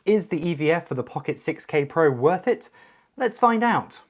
Is the EVF for the Pocket 6K Pro worth it? Let's find out.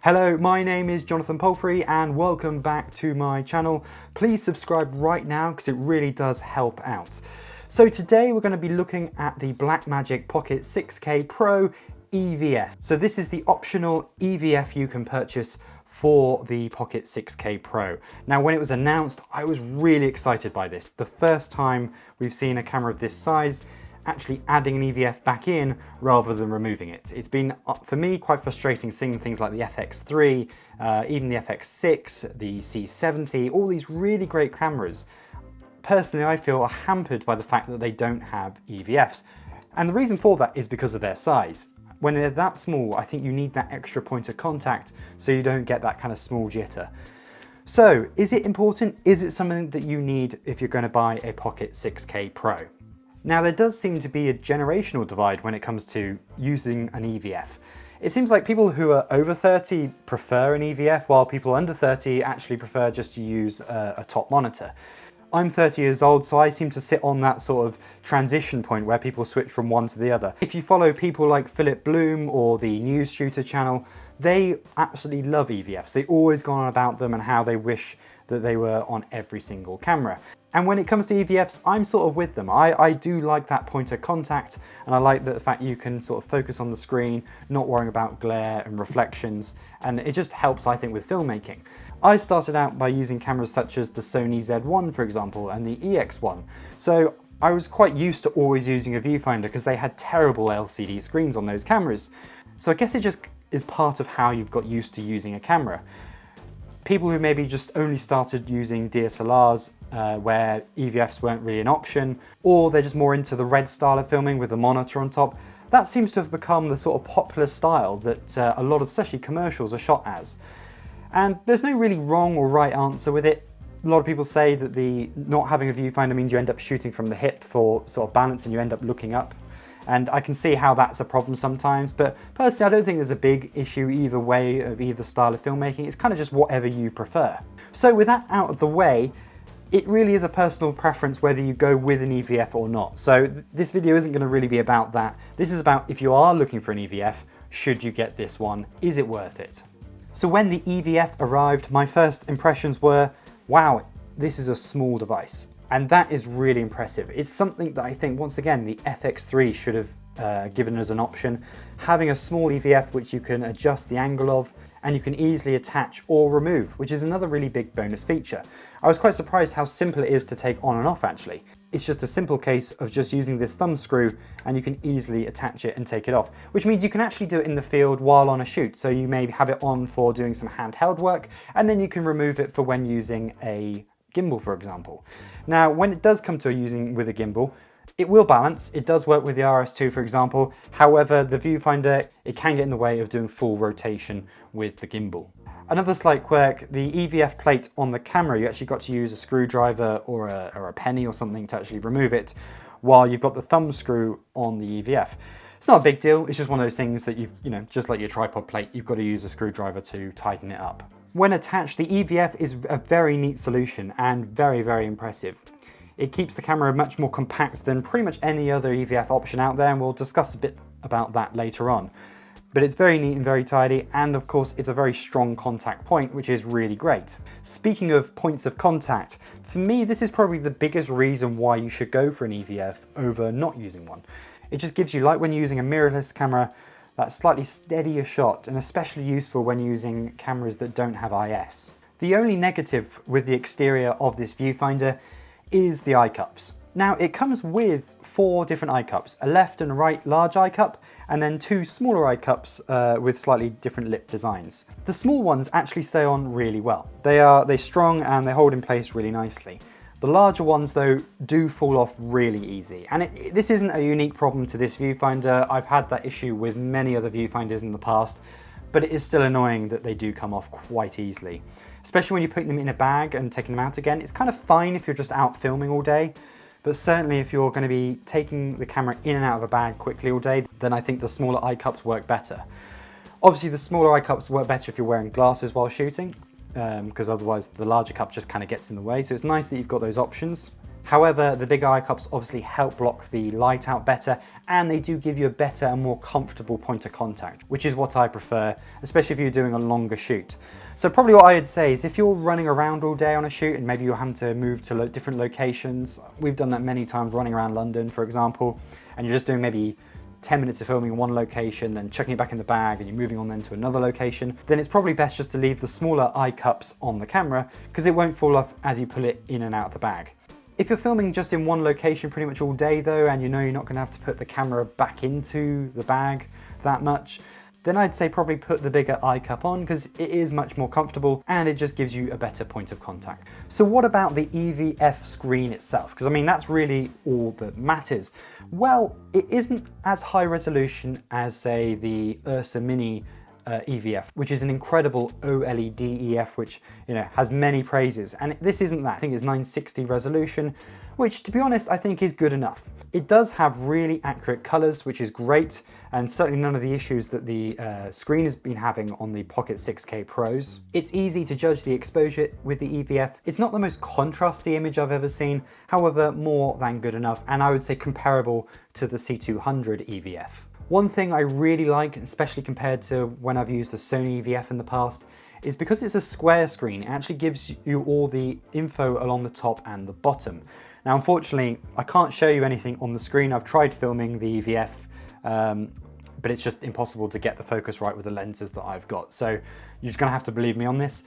Hello, my name is Jonathan Palfrey and welcome back to my channel. Please subscribe right now because it really does help out. So today we're going to be looking at the Blackmagic Pocket 6K Pro EVF. So this is the optional EVF you can purchase for the Pocket 6K Pro. Now when it was announced, I was really excited by this. The first time we've seen a camera of this size actually adding an EVF back in rather than removing it. It's been, for me, quite frustrating seeing things like the FX3, even the FX6, the C70, all these really great cameras. Personally, I feel are hampered by the fact that they don't have EVFs. And the reason for that is because of their size. When they're that small, I think you need that extra point of contact so you don't get that kind of small jitter. So, is it important? Is it something that you need if you're going to buy a Pocket 6K Pro? Now, there does seem to be a generational divide when it comes to using an EVF. It seems like people who are over 30 prefer an EVF, while people under 30 actually prefer just to use a top monitor. I'm 30 years old, so I seem to sit on that sort of transition point where people switch from one to the other. If you follow people like Philip Bloom or the News Shooter channel, they absolutely love EVFs. They always go on about them and how they wish that they were on every single camera. And when it comes to EVFs, I'm sort of with them. I do like that point of contact, and I like the fact you can sort of focus on the screen, not worrying about glare and reflections, and it just helps, I think, with filmmaking. I started out by using cameras such as the Sony Z1, for example, and the EX1. So I was quite used to always using a viewfinder because they had terrible LCD screens on those cameras. So I guess it just is part of how you've got used to using a camera. People who maybe just only started using DSLRs where EVFs weren't really an option, or they're just more into the red style of filming with the monitor on top, that seems to have become the sort of popular style that a lot of, especially commercials, are shot as. And there's no really wrong or right answer with it. A lot of people say that not having a viewfinder means you end up shooting from the hip for sort of balance and you end up looking up. And I can see how that's a problem sometimes, but personally I don't think there's a big issue either way of either style of filmmaking. It's kind of just whatever you prefer. So with that out of the way, it really is a personal preference whether you go with an EVF or not. So this video isn't going to really be about that. This is about if you are looking for an EVF, should you get this one? Is it worth it? So when the EVF arrived, my first impressions were, wow, this is a small device. And that is really impressive. It's something that I think, once again, the FX3 should have given as an option. Having a small EVF which you can adjust the angle of, and you can easily attach or remove, which is another really big bonus feature. I was quite surprised how simple it is to take on and off, actually. It's just a simple case of just using this thumb screw and you can easily attach it and take it off, which means you can actually do it in the field while on a shoot. So you may have it on for doing some handheld work, and then you can remove it for when using a gimbal, for example. Now, when it does come to using with a gimbal, it will balance. It does work with the RS2, for example. However, the viewfinder, it can get in the way of doing full rotation with the gimbal. Another slight quirk, the EVF plate on the camera, you actually got to use a screwdriver or a penny or something to actually remove it, while you've got the thumb screw on the EVF. It's not a big deal. It's just one of those things that just like your tripod plate, you've got to use a screwdriver to tighten it up. When attached, the EVF is a very neat solution and very, very impressive. It keeps the camera much more compact than pretty much any other EVF option out there, and we'll discuss a bit about that later on. But it's very neat and very tidy, and of course it's a very strong contact point, which is really great. Speaking of points of contact, for me this is probably the biggest reason why you should go for an EVF over not using one. It just gives you, like when you're using a mirrorless camera, that slightly steadier shot, and especially useful when using cameras that don't have IS. The only negative with the exterior of this viewfinder is the eye cups. Now it comes with 4 different eye cups, a left and a right large eye cup, and then 2 smaller eye cups with slightly different lip designs. The small ones actually stay on really well. They're strong and they hold in place really nicely. The larger ones though do fall off really easy, and this isn't a unique problem to this viewfinder. I've had that issue with many other viewfinders in the past, but it is still annoying that they do come off quite easily. Especially when you're putting them in a bag and taking them out again. It's kind of fine if you're just out filming all day, but certainly if you're going to be taking the camera in and out of a bag quickly all day, then I think the smaller eye cups work better. Obviously the smaller eye cups work better if you're wearing glasses while shooting. because otherwise the larger cup just kind of gets in the way. So it's nice that you've got those options. However, the bigger eye cups obviously help block the light out better, and they do give you a better and more comfortable point of contact, which is what I prefer, especially if you're doing a longer shoot. So probably what I'd say is if you're running around all day on a shoot and maybe you're having to move to different locations, we've done that many times running around London, for example, and you're just doing maybe 10 minutes of filming in one location, then chucking it back in the bag and you're moving on then to another location, then it's probably best just to leave the smaller eye cups on the camera because it won't fall off as you pull it in and out of the bag. If you're filming just in one location pretty much all day though, and you know you're not going to have to put the camera back into the bag that much, then I'd say probably put the bigger eye cup on because it is much more comfortable and it just gives you a better point of contact. So what about the EVF screen itself? Because I mean, that's really all that matters. Well, it isn't as high resolution as say the Ursa Mini EVF, which is an incredible OLED EF, which has many praises, and this isn't that. I think it's 960 resolution, which to be honest I think is good enough. It does have really accurate colors, which is great, and certainly none of the issues that the screen has been having on the Pocket 6K Pros. It's easy to judge the exposure with the EVF. It's not the most contrasty image I've ever seen, however more than good enough, and I would say comparable to the C200 EVF. One thing I really like, especially compared to when I've used a Sony EVF in the past, is because it's a square screen, it actually gives you all the info along the top and the bottom. Now, unfortunately, I can't show you anything on the screen. I've tried filming the EVF, but it's just impossible to get the focus right with the lenses that I've got. So you're just gonna have to believe me on this.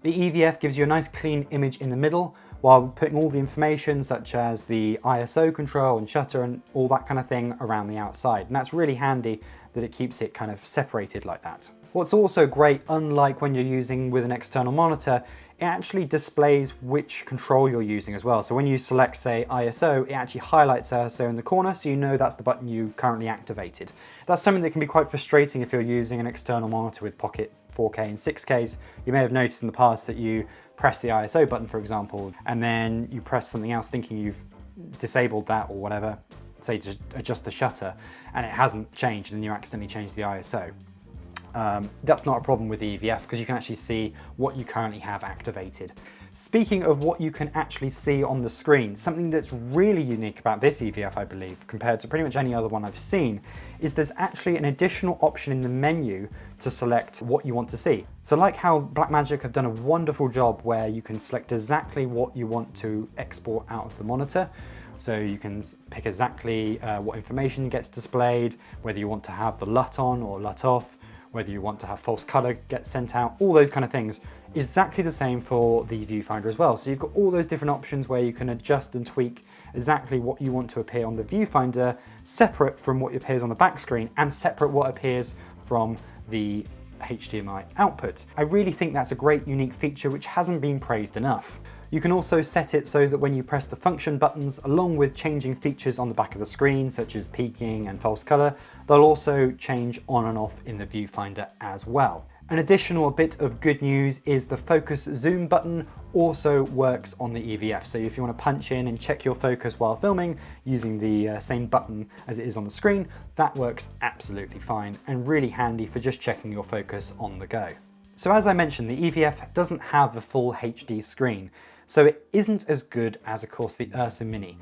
The EVF gives you a nice clean image in the middle, while putting all the information such as the ISO control and shutter and all that kind of thing around the outside. And that's really handy that it keeps it kind of separated like that. What's also great, unlike when you're using with an external monitor, it actually displays which control you're using as well. So when you select, say, ISO, it actually highlights ISO in the corner, so you know that's the button you currently activated. That's something that can be quite frustrating if you're using an external monitor with Pocket 4K and 6Ks. You may have noticed in the past that you press the ISO button, for example, and then you press something else thinking you've disabled that or whatever, say to adjust the shutter, and it hasn't changed and you accidentally changed the ISO. That's not a problem with the EVF because you can actually see what you currently have activated. Speaking of what you can actually see on the screen, something that's really unique about this EVF, I believe, compared to pretty much any other one I've seen, is there's actually an additional option in the menu to select what you want to see. So like how Blackmagic have done a wonderful job where you can select exactly what you want to export out of the monitor. So you can pick exactly what information gets displayed, whether you want to have the LUT on or LUT off, whether you want to have false color get sent out, all those kind of things. Exactly the same for the viewfinder as well. So you've got all those different options where you can adjust and tweak exactly what you want to appear on the viewfinder, separate from what appears on the back screen and separate what appears from the HDMI output. I really think that's a great unique feature which hasn't been praised enough. You can also set it so that when you press the function buttons, along with changing features on the back of the screen, such as peaking and false color, they'll also change on and off in the viewfinder as well. An additional bit of good news is the focus zoom button also works on the EVF. So if you want to punch in and check your focus while filming using the same button as it is on the screen, that works absolutely fine and really handy for just checking your focus on the go. So as I mentioned, the EVF doesn't have a full HD screen, so it isn't as good as, of course, the Ursa Mini.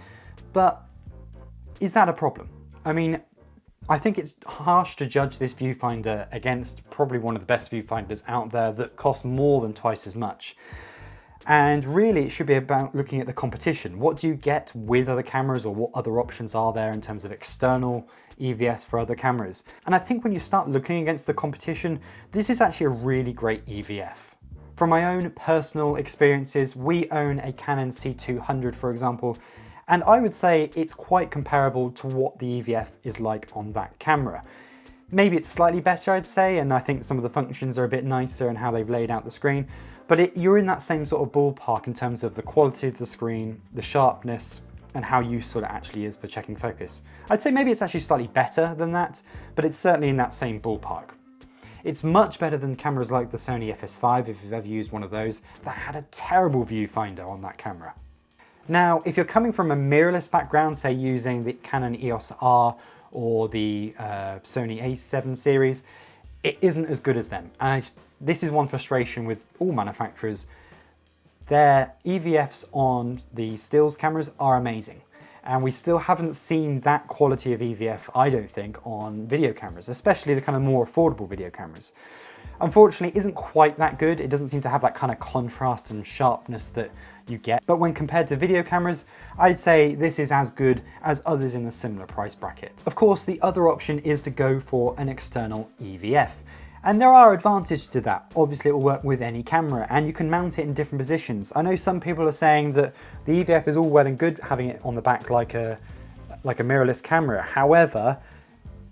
But is that a problem? I mean, I think it's harsh to judge this viewfinder against probably one of the best viewfinders out there that costs more than twice as much. And really it should be about looking at the competition. What do you get with other cameras, or what other options are there in terms of external EVS for other cameras? And I think when you start looking against the competition, this is actually a really great EVF. From my own personal experiences, we own a Canon C200, for example, and I would say it's quite comparable to what the EVF is like on that camera. Maybe it's slightly better, I'd say, and I think some of the functions are a bit nicer in how they've laid out the screen, but you're in that same sort of ballpark in terms of the quality of the screen, the sharpness, and how useful it actually is for checking focus. I'd say maybe it's actually slightly better than that, but it's certainly in that same ballpark. It's much better than cameras like the Sony FS5, if you've ever used one of those, that had a terrible viewfinder on that camera. Now, if you're coming from a mirrorless background, say using the Canon EOS R or the Sony A7 series, it isn't as good as them. And this is one frustration with all manufacturers. Their EVFs on the stills cameras are amazing. And we still haven't seen that quality of EVF, I don't think, on video cameras, especially the kind of more affordable video cameras. Unfortunately, it isn't quite that good. It doesn't seem to have that kind of contrast and sharpness that you get. But when compared to video cameras, I'd say this is as good as others in the similar price bracket. Of course, the other option is to go for an external EVF. And there are advantages to that. Obviously, it will work with any camera and you can mount it in different positions. I know some people are saying that the EVF is all well and good having it on the back like a mirrorless camera. However,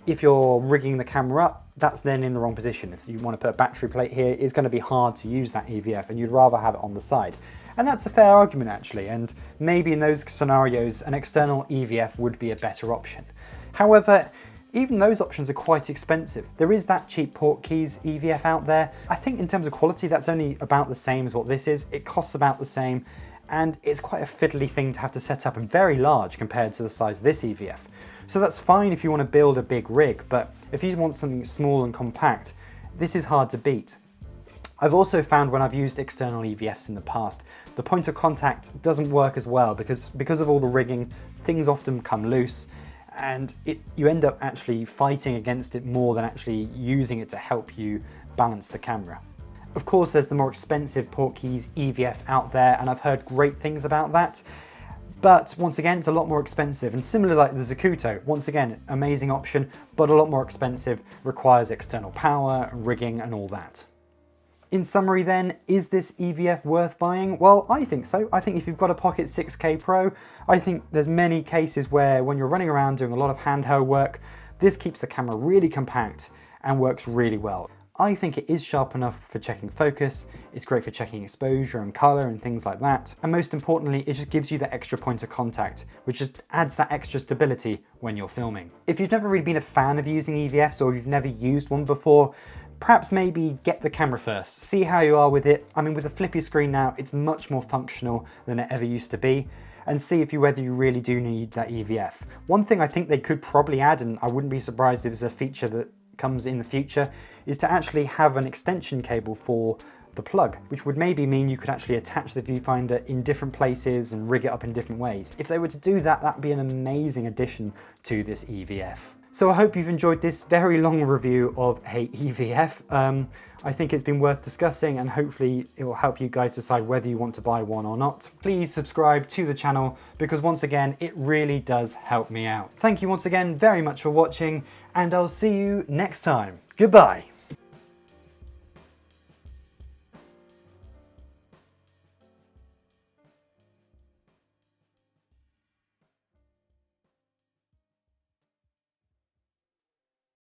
if you're rigging the camera up, that's then in the wrong position. If you want to put a battery plate here, it's going to be hard to use that EVF and you'd rather have it on the side. And that's a fair argument actually, and maybe in those scenarios an external EVF would be a better option. However, even those options are quite expensive. There is that cheap Portkeys EVF out there. I think in terms of quality that's only about the same as what this is. It costs about the same and it's quite a fiddly thing to have to set up and very large compared to the size of this EVF. So that's fine if you want to build a big rig, but if you want something small and compact, this is hard to beat. I've also found when I've used external EVFs in the past, the point of contact doesn't work as well because of all the rigging, things often come loose and you end up actually fighting against it more than actually using it to help you balance the camera. Of course, there's the more expensive Portkeys EVF out there and I've heard great things about that. But once again, it's a lot more expensive and similar like the Zacuto, once again, amazing option, but a lot more expensive, requires external power, rigging and all that. In summary then, is this EVF worth buying? Well, I think so. I think if you've got a Pocket 6K Pro, I think there's many cases where when you're running around doing a lot of handheld work, this keeps the camera really compact and works really well. I think it is sharp enough for checking focus, it's great for checking exposure and color and things like that. And most importantly, it just gives you that extra point of contact, which just adds that extra stability when you're filming. If you've never really been a fan of using EVFs or you've never used one before, perhaps maybe get the camera first, see how you are with it. I mean, with a flippy screen now, it's much more functional than it ever used to be, and see whether you really do need that EVF. One thing I think they could probably add, and I wouldn't be surprised if it's a feature that comes in the future, is to actually have an extension cable for the plug, which would maybe mean you could actually attach the viewfinder in different places and rig it up in different ways. If they were to do that, that'd be an amazing addition to this EVF. So I hope you've enjoyed this very long review of a EVF. I think it's been worth discussing and hopefully it will help you guys decide whether you want to buy one or not. Please subscribe to the channel because once again, it really does help me out. Thank you once again very much for watching and I'll see you next time. Goodbye.